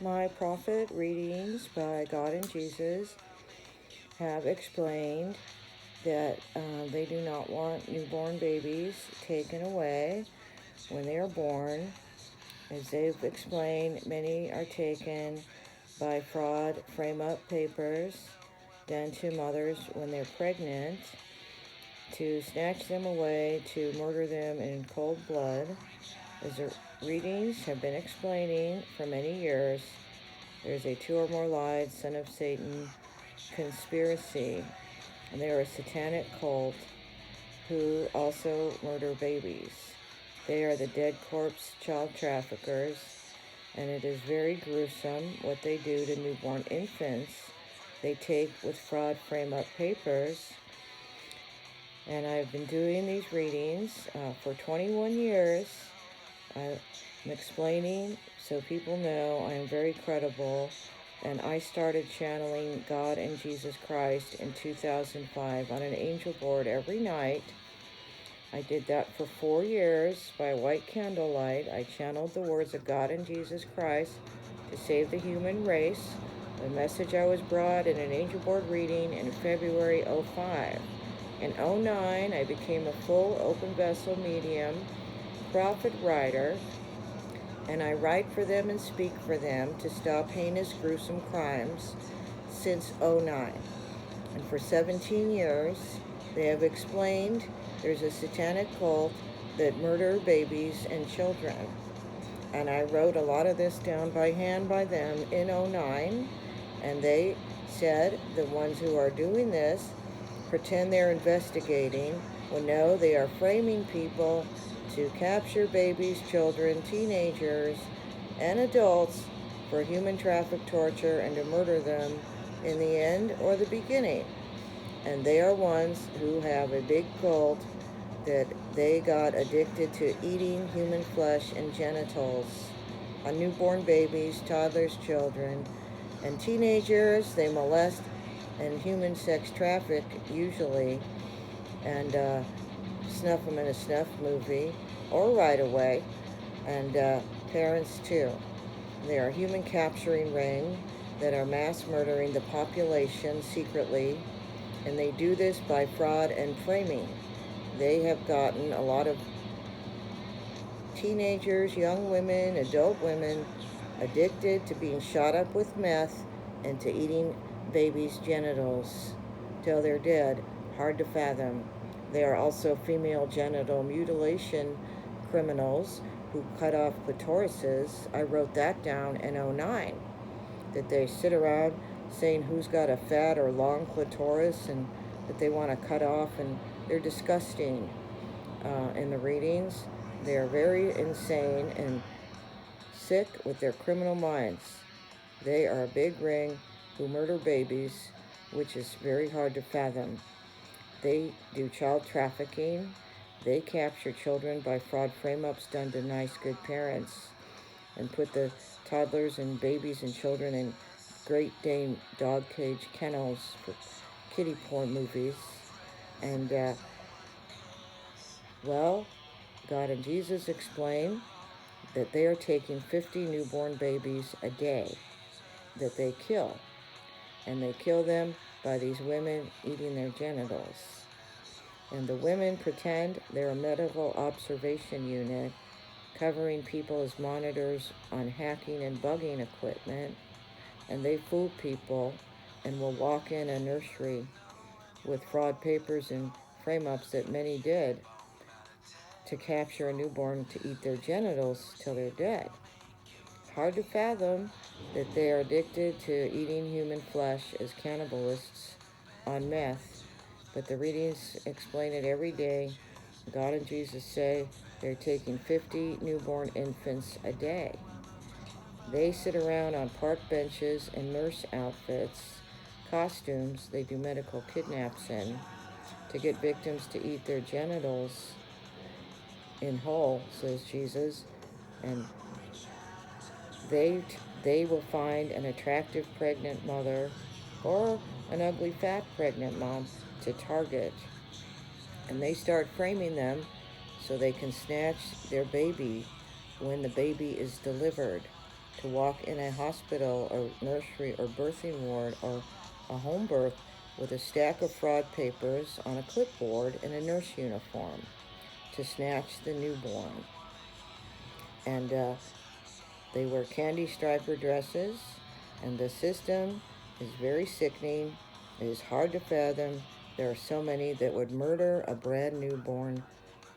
My prophet readings by God and Jesus have explained that they do not want newborn babies taken away when they are born. As they've explained, many are taken by fraud frame-up papers done to mothers when they're pregnant to snatch them away, to murder them in cold blood. As the readings have been explaining for many years, there's a two or more lied son of Satan conspiracy, and they are a satanic cult who also murder babies. They are the dead corpse child traffickers, and it is very gruesome what they do to newborn infants. They take with fraud frame-up papers, and I've been doing these readings for 21 years. I'm explaining so people know I am very credible, and I started channeling God and Jesus Christ in 2005 on an angel board every night. I did that for 4 years by white candlelight. I channeled the words of God and Jesus Christ to save the human race, the message I was brought in an angel board reading in February '05. In '09, I became a full open vessel medium, prophet writer, and I write for them and speak for them to stop heinous, gruesome crimes since '09. And for 17 years, they have explained there's a satanic cult that murder babies and children. And I wrote a lot of this down by hand by them in '09, and they said the ones who are doing this pretend they're investigating when no, they are framing people to capture babies, children, teenagers, and adults for human traffic torture and to murder them in the end or the beginning. And they are ones who have a big cult that they got addicted to eating human flesh and genitals on newborn babies, toddlers, children, and teenagers. They molest and human sex traffic usually, and snuff them in a snuff movie or right away, and parents too. They are a human capturing ring that are mass murdering the population secretly, and they do this by fraud and framing. They have gotten a lot of teenagers, young women, adult women addicted to being shot up with meth and to eating babies' genitals till they're dead. Hard to fathom. They are also female genital mutilation criminals who cut off clitorises. I wrote that down in '09, that they sit around saying who's got a fat or long clitoris and that they want to cut off, and they're disgusting in the readings. They are very insane and sick with their criminal minds. They are a big ring who murder babies, which is very hard to fathom. They do child trafficking. They capture children by fraud frame-ups done to nice, good parents and put the toddlers and babies and children in Great Dane dog cage kennels for kitty porn movies. And, well, God and Jesus explain that they are taking 50 newborn babies a day that they kill. And they kill them by these women eating their genitals. And the women pretend they're a medical observation unit, covering people as monitors on hacking and bugging equipment. And they fool people and will walk in a nursery with fraud papers and frame-ups that many did to capture a newborn to eat their genitals till they're dead. Hard to fathom that they are addicted to eating human flesh as cannibalists on meth, but the readings explain it every day. God and Jesus say they're taking 50 newborn infants a day. They sit around on park benches in nurse outfits, costumes they do medical kidnaps in, to get victims to eat their genitals in whole, says Jesus, and they they will find an attractive pregnant mother or an ugly fat pregnant mom to target, and they start framing them so they can snatch their baby when the baby is delivered. to walk in a hospital or nursery or birthing ward or a home birth with a stack of fraud papers on a clipboard and a nurse uniform to snatch the newborn. And they wear candy striper dresses, and the system is very sickening. It is hard to fathom. There are so many that would murder a brand newborn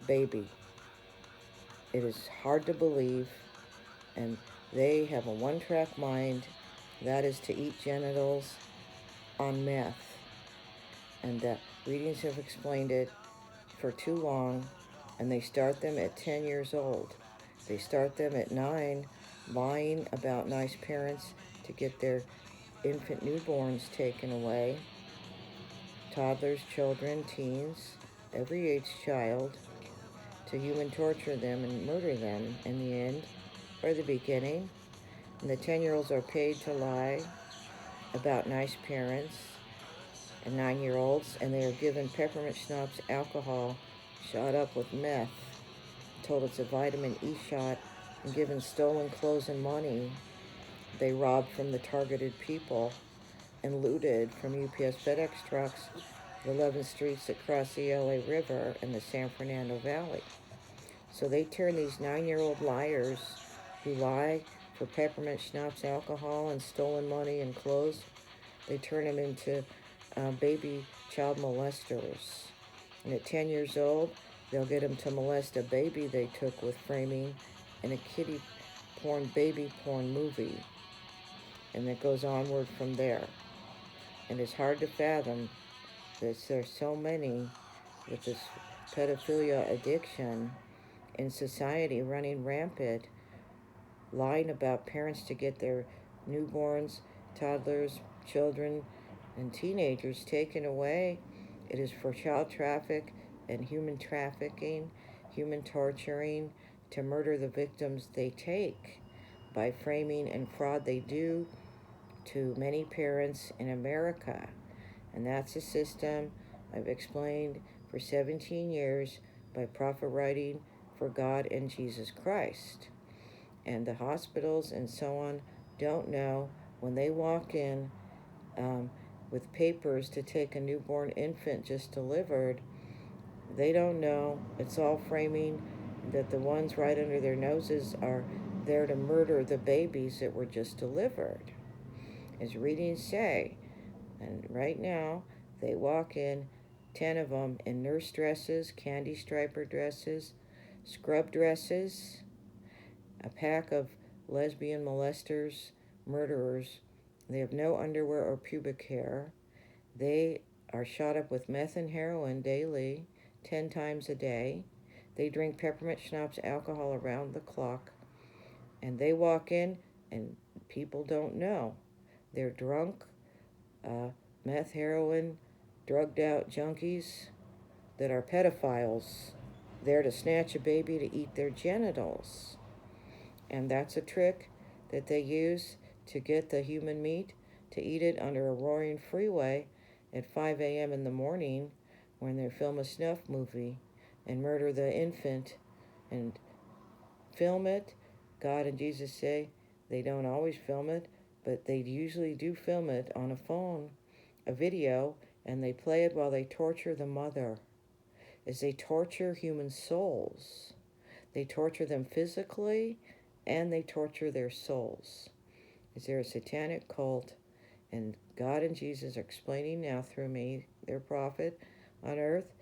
baby. It is hard to believe, and they have a one-track mind, that is to eat genitals on meth. And the readings have explained it for too long, and they start them at 10 years old. They start them at 9, lying about nice parents to get their infant newborns taken away. Toddlers, children, teens, every age child, to human torture them and murder them in the end or the beginning. And the 10-year-olds are paid to lie about nice parents and 9-year-olds, and they are given peppermint schnapps alcohol shot up with meth, told it's a vitamin E shot, and given stolen clothes and money they robbed from the targeted people and looted from UPS FedEx trucks, the 11 streets that cross the LA River and the San Fernando Valley. So they turn these 9-year-old liars who lie for peppermint schnapps alcohol and stolen money and clothes, they turn them into baby child molesters. And at 10 years old, they'll get them to molest a baby they took with framing in a kiddie porn, baby porn movie. And it goes onward from there. And it's hard to fathom that there's so many with this pedophilia addiction in society running rampant, lying about parents to get their newborns, toddlers, children, and teenagers taken away. It is for child traffic and human trafficking, human torturing, to murder the victims they take by framing and fraud they do to many parents in America. And that's a system I've explained for 17 years by prophet writing for God and Jesus Christ. And the hospitals and so on don't know when they walk in with papers to take a newborn infant just delivered. They don't know. It's all framing that the ones right under their noses are there to murder the babies that were just delivered, as readings say. And right now, they walk in, 10 of them, in nurse dresses, candy striper dresses, scrub dresses, a pack of lesbian molesters, murderers. They have no underwear or pubic hair. They are shot up with meth and heroin daily, 10 times a day. They drink peppermint schnapps alcohol around the clock. And they walk in, and people don't know. They're drunk, meth, heroin, drugged out junkies that are pedophiles, there to snatch a baby to eat their genitals. And that's a trick that they use to get the human meat, to eat it under a roaring freeway at 5 a.m. in the morning when they film a snuff movie and murder the infant and film it. God and Jesus say they don't always film it, but they usually do film it on a phone, a video, and they play it while they torture the mother, as they torture human souls. They torture them physically, and they torture their souls. Is there a satanic cult? And God and Jesus are explaining now through me, their prophet on earth,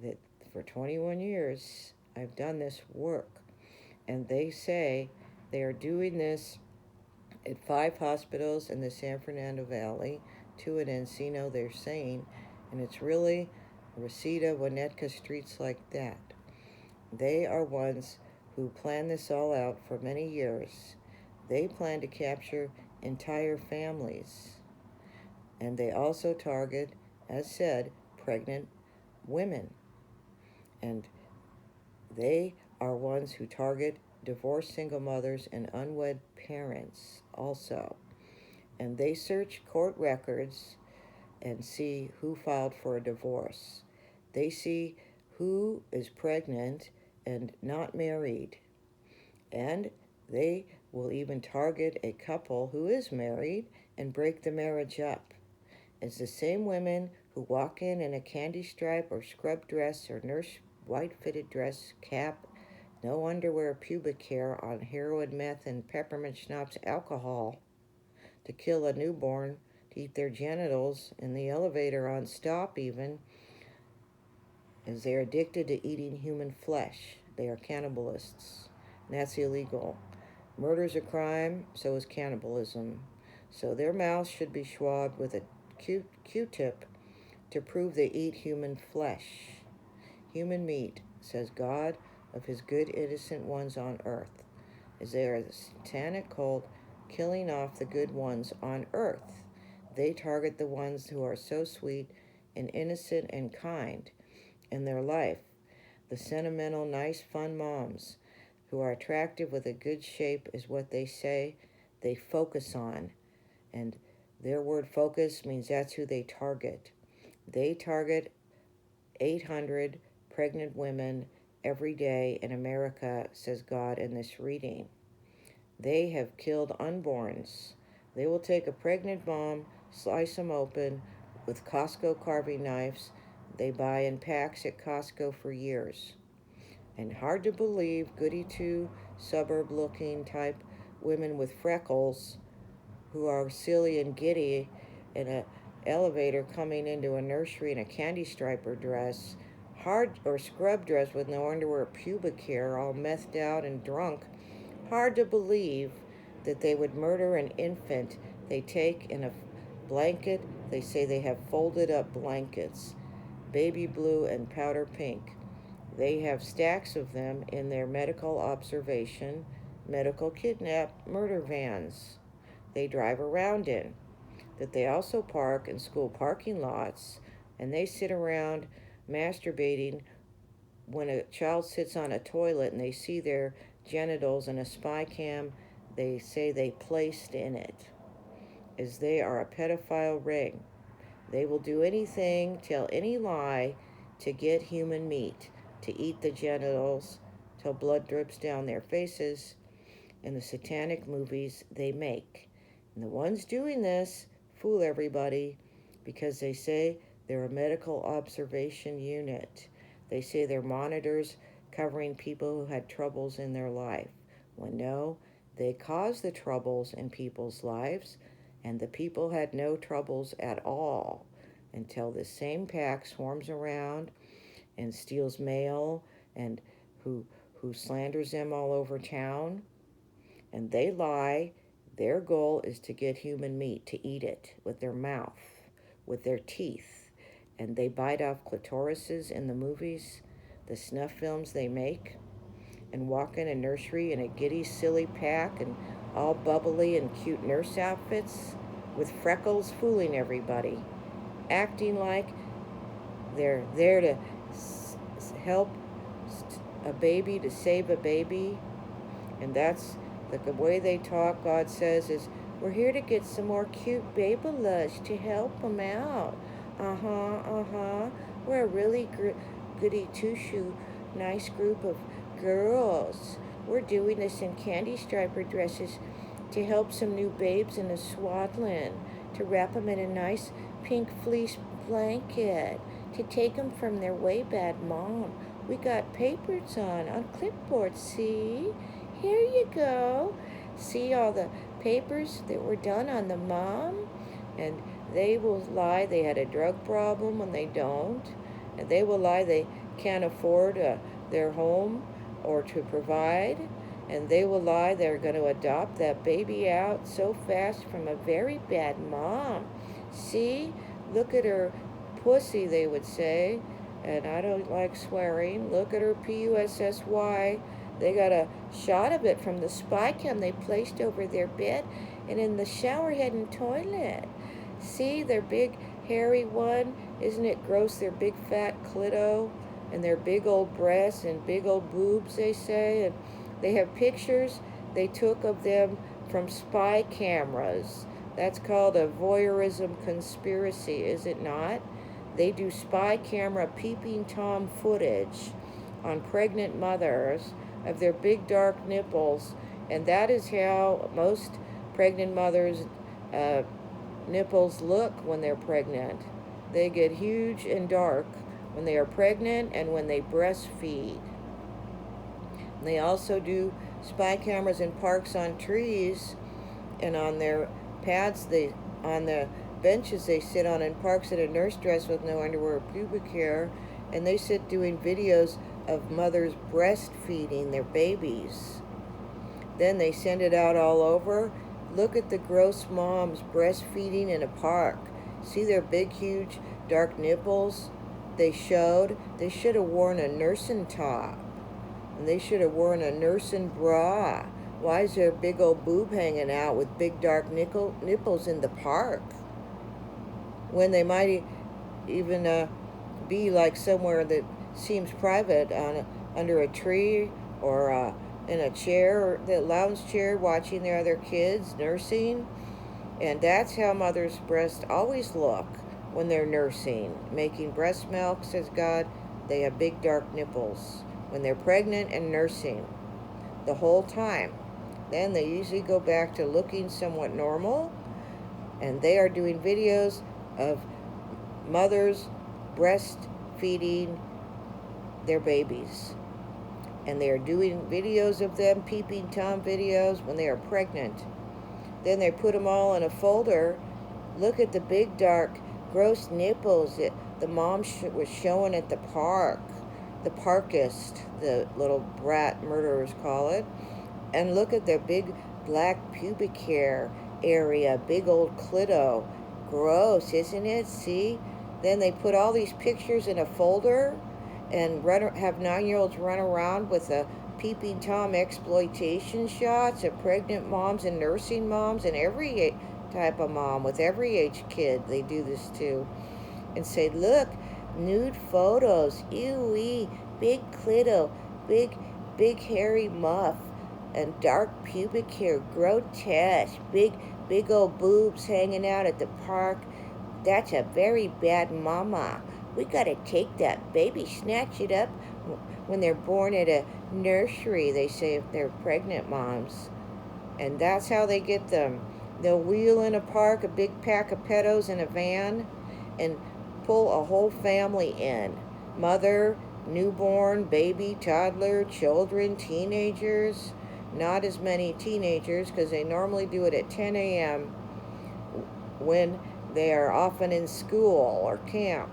that for 21 years I've done this work. And they say they are doing this at 5 hospitals in the San Fernando Valley, 2 at Encino, they're saying, and it's really Reseda, Winnetka, streets like that. They are ones who planned this all out for many years. They plan to capture entire families. And they also target, as said, pregnant women. And they are ones who target divorced single mothers and unwed parents also. And they search court records and see who filed for a divorce. They see who is pregnant and not married. And they will even target a couple who is married and break the marriage up. It's the same women who walk in a candy stripe or scrub dress or nurse white fitted dress, cap, no underwear, pubic hair, on heroin, meth, and peppermint schnapps alcohol to kill a newborn, to eat their genitals in the elevator on stop even, as they are addicted to eating human flesh. They are cannibalists, and that's illegal. Murder's a crime, so is cannibalism. So their mouths should be swabbed with a Q-tip to prove they eat human flesh. Human meat, says God of his good innocent ones on earth, as they are the satanic cult killing off the good ones on earth. They target the ones who are so sweet and innocent and kind in their life, the sentimental, nice, fun moms who are attractive with a good shape is what they say they focus on. And their word focus means that's who they target. They target 800 pregnant women every day in America, says God in this reading. They have killed unborns. They will take a pregnant mom, slice them open with Costco carving knives they buy in packs at Costco for years. And hard to believe, goody two suburb looking type women with freckles who are silly and giddy in an elevator coming into a nursery in a candy striper dress, hard or scrub dress with no underwear, pubic hair, all methed out and drunk. Hard to believe that they would murder an infant they take in a blanket. They say they have folded up blankets, baby blue and powder pink. They have stacks of them in their medical observation, medical kidnap murder vans they drive around in, that they also park in school parking lots, and they sit around masturbating when a child sits on a toilet and they see their genitals in a spy cam they say they placed in it, as they are a pedophile ring. They will do anything, tell any lie to get human meat, to eat the genitals till blood drips down their faces in the satanic movies they make. And the ones doing this fool everybody because they say they're a medical observation unit. They say they're monitors covering people who had troubles in their life, when no, they caused the troubles in people's lives, and the people had no troubles at all until the same pack swarms around and steals mail and who slanders them all over town. And they lie. Their goal is to get human meat, to eat it with their mouth, with their teeth. And they bite off clitorises in the movies, the snuff films they make, and walk in a nursery in a giddy, silly pack and all bubbly and cute nurse outfits with freckles, fooling everybody, acting like they're there to help a baby, to save a baby. And that's the way they talk. God says is, we're here to get some more cute baby-lush to help them out. We're a really goody two-shoe, nice group of girls. We're doing this in candy striper dresses to help some new babes in a swaddling, to wrap them in a nice pink fleece blanket, to take them from their way bad mom. We got papers on clipboard, see? Here you go. See all the papers that were done on the mom? And they will lie they had a drug problem when they don't. And they will lie they can't afford their home or to provide. And they will lie they're going to adopt that baby out so fast from a very bad mom. See? Look at her pussy, they would say. And I don't like swearing. Look at her Pussy. They got a shot of it from the spy cam they placed over their bed and in the shower head and toilet. See, their big hairy one? Isn't it gross? Their big fat clito and their big old breasts and big old boobs, they say. And they have pictures they took of them from spy cameras. That's called a voyeurism conspiracy, is it not? They do spy camera peeping Tom footage on pregnant mothers of their big dark nipples And that is how most pregnant mothers' nipples look when they're pregnant. They get huge and dark when they are pregnant and when they breastfeed. And they also do spy cameras in parks on trees and on their pads, on the benches they sit on in parks in a nurse dress with no underwear or pubic hair, and they sit doing videos of mothers breastfeeding their babies. Then they send it out all over. Look at the gross moms breastfeeding in a park. See their big, huge, dark nipples? They should have worn a nursing top. And they should have worn a nursing bra. Why is there a big old boob hanging out with big, dark nipples in the park? When they might even be like somewhere that seems private, under a tree or in a chair, the lounge chair, watching their other kids nursing. And that's how mothers' breasts always look when they're nursing. Making breast milk, says God, they have big dark nipples when they're pregnant and nursing the whole time. Then they usually go back to looking somewhat normal, and they are doing videos of mothers breastfeeding their babies. And they are doing videos of them, peeping Tom videos, when they are pregnant. Then they put them all in a folder. Look at the big, dark, gross nipples that the mom was showing at the park. The parkist, the little brat murderers call it. And look at their big, black pubic hair area, big old clito. Gross, isn't it? See? Then they put all these pictures in a folder and have 9-year-olds run around with a peeping Tom exploitation shots of pregnant moms and nursing moms and every type of mom with every age kid. They do this too. And say, look, nude photos, ew-wee, big clito, big hairy muff, and dark pubic hair, grotesque, big old boobs hanging out at the park. That's a very bad mama. We gotta take that baby, snatch it up when they're born at a nursery, they say, if they're pregnant moms. And that's how they get them. They'll wheel in a park a big pack of pedos in a van and pull a whole family in. Mother, newborn, baby, toddler, children, teenagers. Not as many teenagers because they normally do it at 10 a.m. when they are often in school or camp.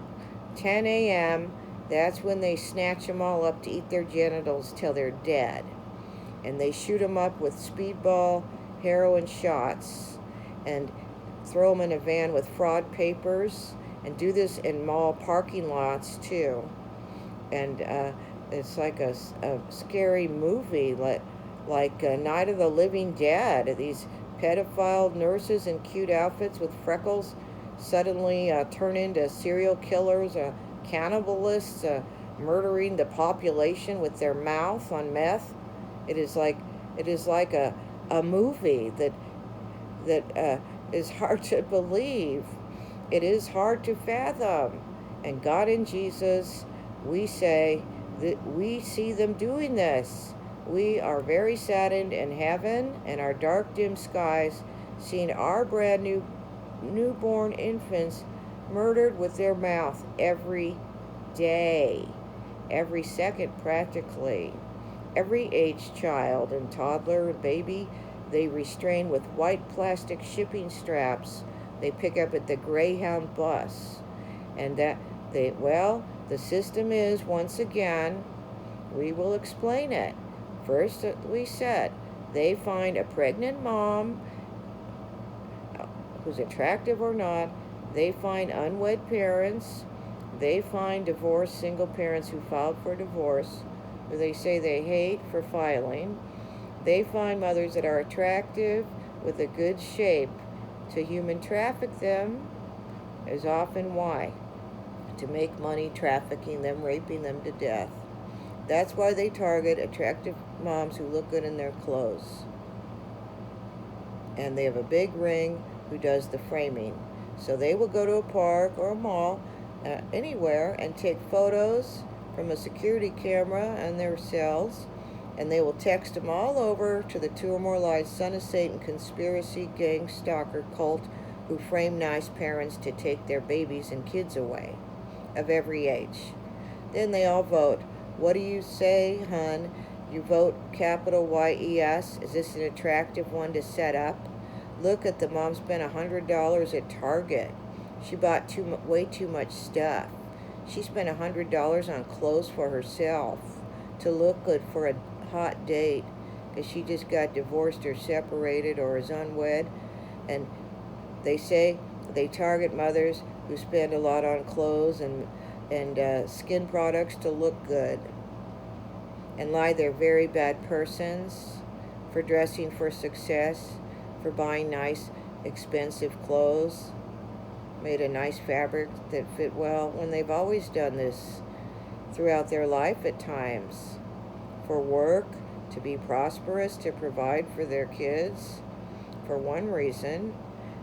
10 a.m., that's when they snatch them all up to eat their genitals till they're dead. And they shoot them up with speedball, heroin shots, and throw them in a van with fraud papers, and do this in mall parking lots too. And it's like a scary movie, like Night of the Living Dead. These pedophile nurses in cute outfits with freckles suddenly turn into serial killers, cannibalists, murdering the population with their mouth on meth. It is like a movie that is hard to believe. It is hard to fathom. And God and Jesus, we say that we see them doing this. We are very saddened in heaven and our dark, dim skies, seeing our brand new newborn infants murdered with their mouth every day, every second practically. Every age child and toddler and baby, they restrain with white plastic shipping straps they pick up at the Greyhound bus. And the system is, once again, we will explain it. First, we said, they find a pregnant mom who's attractive or not. They find unwed parents. They find divorced single parents who filed for divorce, who they say they hate for filing. They find mothers that are attractive with a good shape. To human traffic them is often why? To make money trafficking them, raping them to death. That's why they target attractive moms who look good in their clothes. And they have a big ring who does the framing. So they will go to a park or a mall, anywhere, and take photos from a security camera in their cells and they will text them all over to the Two or More Lies Son of Satan conspiracy gang stalker cult who frame nice parents to take their babies and kids away of every age. Then they all vote. What do you say, hun? You vote capital YES? Is this an attractive one to set up? Look at the mom spent $100 at Target. She bought way too much stuff. She spent $100 on clothes for herself to look good for a hot date because she just got divorced or separated or is unwed. And they say they target mothers who spend a lot on clothes and skin products to look good, and lie they're very bad persons for dressing for success, for buying nice expensive clothes made of nice fabric that fit well, when they've always done this throughout their life at times, for work, to be prosperous, to provide for their kids for one reason.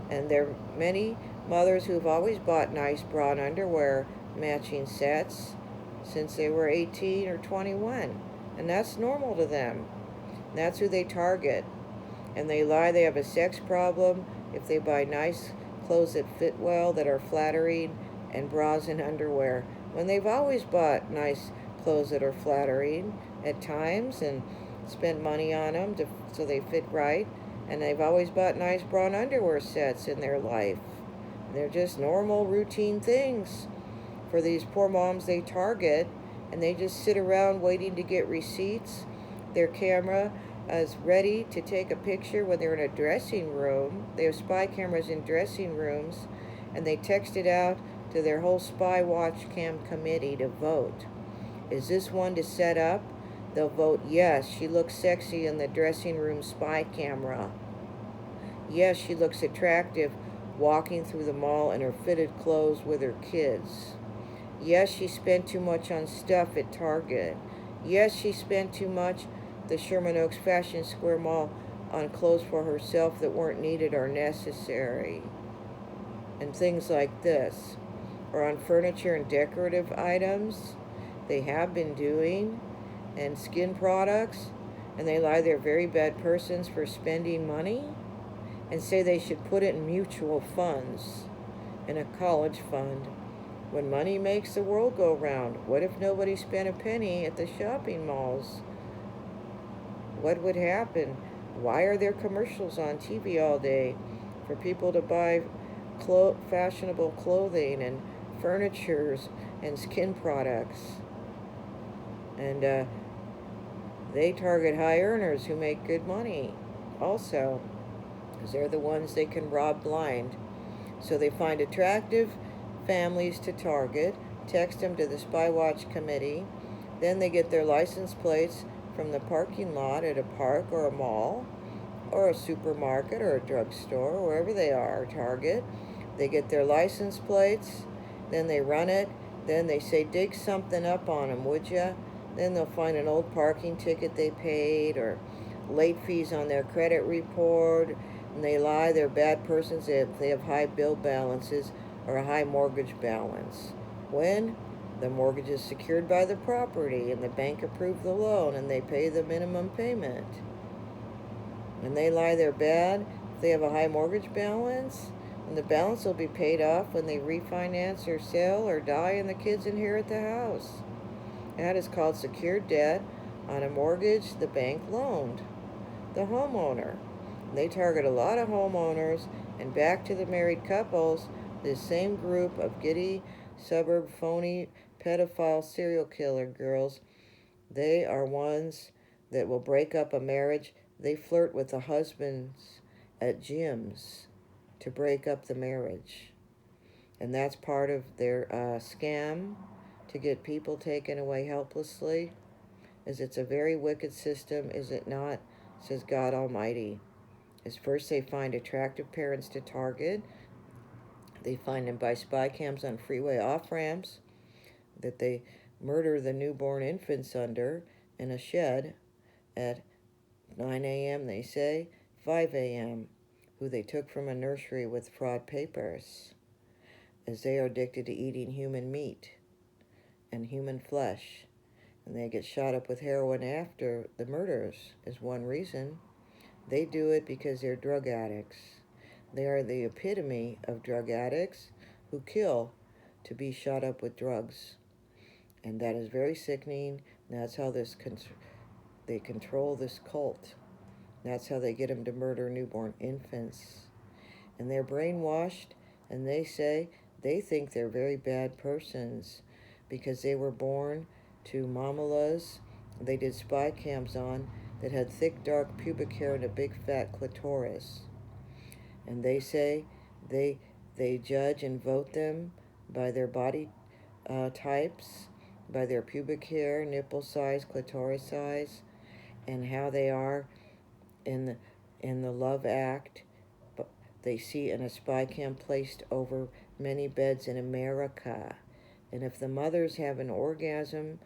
And there are many mothers who've always bought nice bra and underwear matching sets since they were 18 or 21, and that's normal to them. And that's who they target. And they lie they have a sex problem if they buy nice clothes that fit well, that are flattering, and bras and underwear, when they've always bought nice clothes that are flattering at times and spent money on them so they fit right, and they've always bought nice bra and underwear sets in their life. And they're just normal routine things for these poor moms they target, and they just sit around waiting to get receipts. Their camera is ready to take a picture when they're in a dressing room. They have spy cameras in dressing rooms, and they text it out to their whole spy watch cam committee to vote. Is this one to set up? They'll vote yes, she looks sexy in the dressing room spy camera. Yes, she looks attractive walking through the mall in her fitted clothes with her kids. Yes, she spent too much on stuff at Target. Yes, she spent too much at the Sherman Oaks Fashion Square Mall on clothes for herself that weren't needed or necessary. And things like this. Or on furniture and decorative items, they have been doing, and skin products, and they lie they're very bad persons for spending money, and say they should put it in mutual funds, in a college fund. When money makes the world go round, what if nobody spent a penny at the shopping malls? What would happen? Why are there commercials on TV all day for people to buy fashionable clothing and furnitures and skin products? And they target high earners who make good money also, because they're the ones they can rob blind. So they find attractive families to target, text them to the Spy Watch Committee, then they get their license plates from the parking lot at a park or a mall or a supermarket or a drugstore, or wherever they are, Target. They get their license plates, then they run it, then they say, dig something up on them, would ya? Then they'll find an old parking ticket they paid or late fees on their credit report, and they lie they're bad persons if they have high bill balances or a high mortgage balance, when the mortgage is secured by the property and the bank approved the loan and they pay the minimum payment. And they lie they're bad if they have a high mortgage balance, and the balance will be paid off when they refinance or sell or die and the kids inherit the house. That is called secured debt on a mortgage the bank loaned the homeowner. They target a lot of homeowners. And back to the married couples, this same group of giddy, suburb, phony, pedophile serial killer girls, they are ones that will break up a marriage. They flirt with the husbands at gyms to break up the marriage. And that's part of their scam to get people taken away helplessly. As it's a very wicked system, is it not? Says God Almighty. Is first they find attractive parents to target. They find them by spy cams on freeway off-ramps that they murder the newborn infants under in a shed at 9 a.m., they say, 5 a.m., who they took from a nursery with fraud papers, as they are addicted to eating human meat and human flesh. And they get shot up with heroin after the murders is one reason. They do it because they're drug addicts. They are the epitome of drug addicts who kill to be shot up with drugs. And that is very sickening. That's how they control this cult. That's how they get them to murder newborn infants. And they're brainwashed, and they think they're very bad persons because they were born to mamalas they did spy cams on that had thick dark pubic hair and a big fat clitoris. And they say they they judge and vote them by their body types, by their pubic hair, nipple size, clitoris size, and how they are in the love act. But they see in a spy cam placed over many beds in America. And if the mothers have an orgasm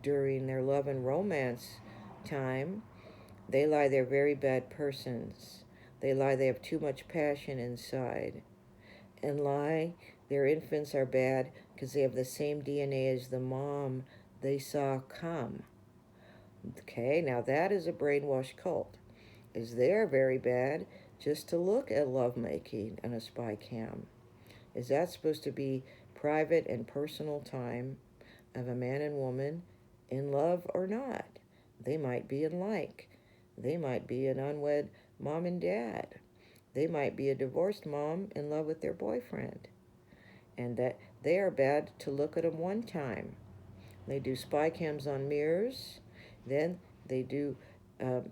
during their love and romance time, they lie they're very bad persons. They lie they have too much passion inside. And lie their infants are bad because they have the same DNA as the mom they saw come. Okay, now that is a brainwashed cult. Is they're very bad just to look at lovemaking on a spy cam. Is that supposed to be private and personal time of a man and woman in love or not? They might be in like. They might be an unwed mom and dad. They might be a divorced mom in love with their boyfriend. And that they are bad to look at them one time. They do spy cams on mirrors. Then they do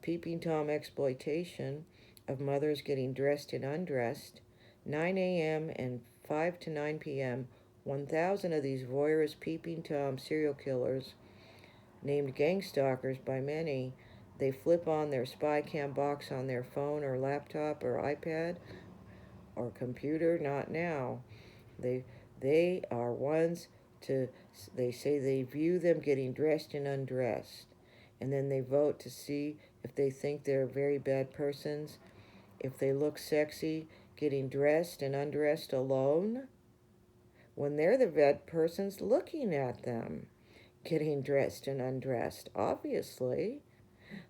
peeping Tom exploitation of mothers getting dressed and undressed. 9 a.m. and 5 to 9 p.m., 1,000 of these voyeurs peeping Tom serial killers, named gang stalkers by many, they flip on their spy cam box on their phone or laptop or iPad or computer. Not now. They they are ones to, they say they view them getting dressed and undressed, and then they vote to see if they think they're very bad persons, if they look sexy getting dressed and undressed alone, when they're the bad persons looking at them getting dressed and undressed. Obviously,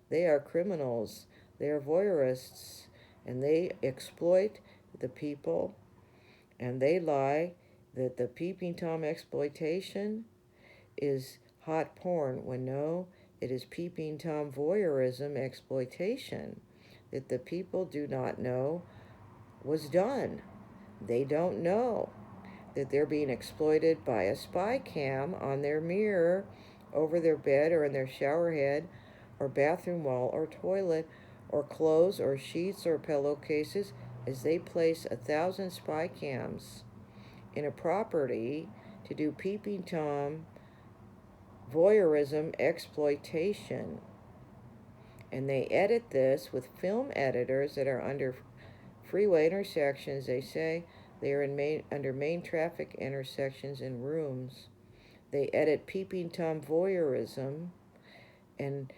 they are criminals, they are voyeurists, and they exploit the people, and they lie that the peeping Tom exploitation is hot porn, when no, it is peeping Tom voyeurism exploitation that the people do not know was done. They don't know that they're being exploited by a spy cam on their mirror, over their bed or in their shower head or bathroom wall or toilet or clothes or sheets or pillowcases, as they place 1,000 spy cams in a property to do peeping Tom voyeurism exploitation. And they edit this with film editors that are under freeway intersections. They say they are under main traffic intersections in rooms. They edit peeping Tom voyeurism, and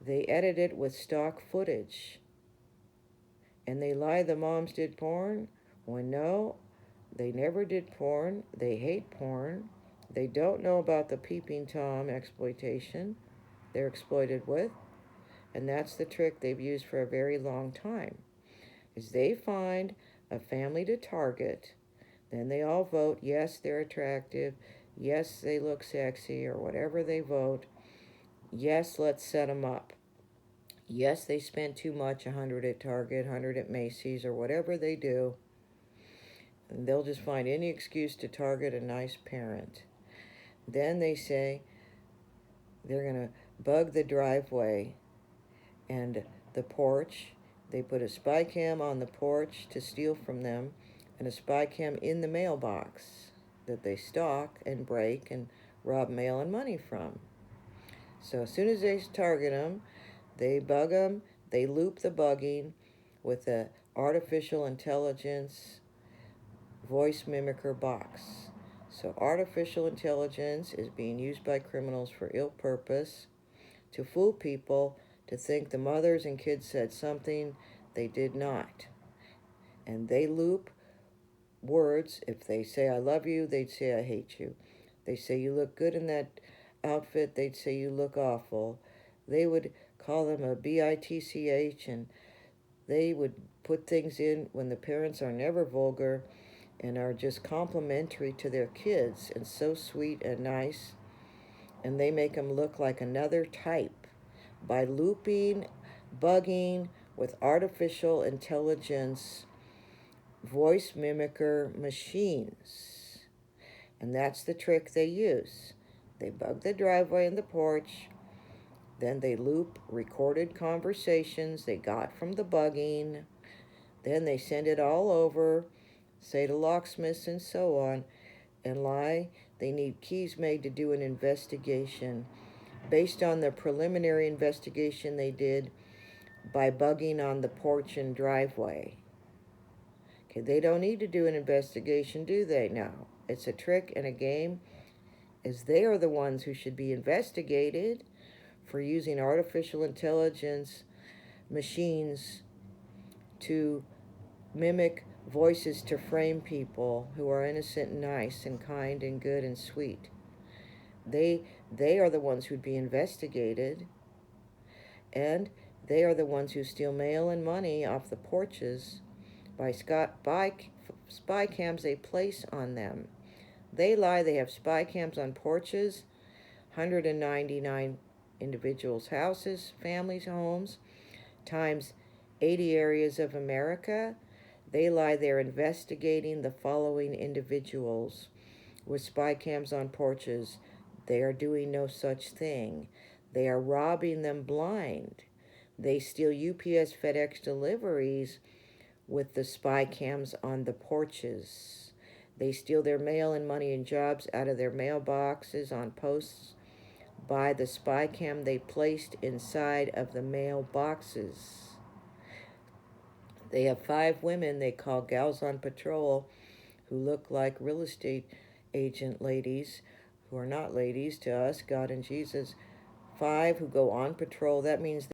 they edit it with stock footage. And they lie the moms did porn when no, they never did porn. They hate porn. They don't know about the peeping Tom exploitation they're exploited with. And that's the trick they've used for a very long time. Is they find a family to target, then they all vote, yes, they're attractive, yes, they look sexy, or whatever they vote. Yes, let's set them up. Yes, they spent too much, 100 at Target, 100 at Macy's, or whatever they do. And they'll just find any excuse to target a nice parent. Then they say they're going to bug the driveway and the porch. They put a spy cam on the porch to steal from them, and a spy cam in the mailbox that they stalk and break and rob mail and money from. So as soon as they target them, they bug them, they loop the bugging with a artificial intelligence voice mimicker box. So artificial intelligence is being used by criminals for ill purpose to fool people to think the mothers and kids said something they did not. And they loop words. If they say I love you, they'd say I hate you. They say you look good in that outfit, they'd say you look awful. They would call them a bitch, and they would put things in when the parents are never vulgar and are just complimentary to their kids and so sweet and nice, and they make them look like another type by looping, bugging with artificial intelligence voice mimicker machines. And that's the trick they use. They bug the driveway and the porch, then they loop recorded conversations they got from the bugging, then they send it all over, say to locksmiths and so on, and lie. They need keys made to do an investigation based on the preliminary investigation they did by bugging on the porch and driveway. Okay, they don't need to do an investigation, do they? No. It's a trick and a game, as they are the ones who should be investigated for using artificial intelligence machines to mimic voices to frame people who are innocent and nice and kind and good and sweet. They are the ones who'd be investigated, and they are the ones who steal mail and money off the porches by spy cams they place on them. They lie they have spy cams on porches, 199 individuals' houses, families' homes, times 80 areas of America. They lie they're investigating the following individuals with spy cams on porches. They are doing no such thing. They are robbing them blind. They steal UPS FedEx deliveries with the spy cams on the porches. They steal their mail and money and jobs out of their mailboxes on posts by the spy cam they placed inside of the mailboxes. They have 5 women they call gals on patrol who look like real estate agent ladies, who are not ladies to us, God and Jesus. 5 who go on patrol. That means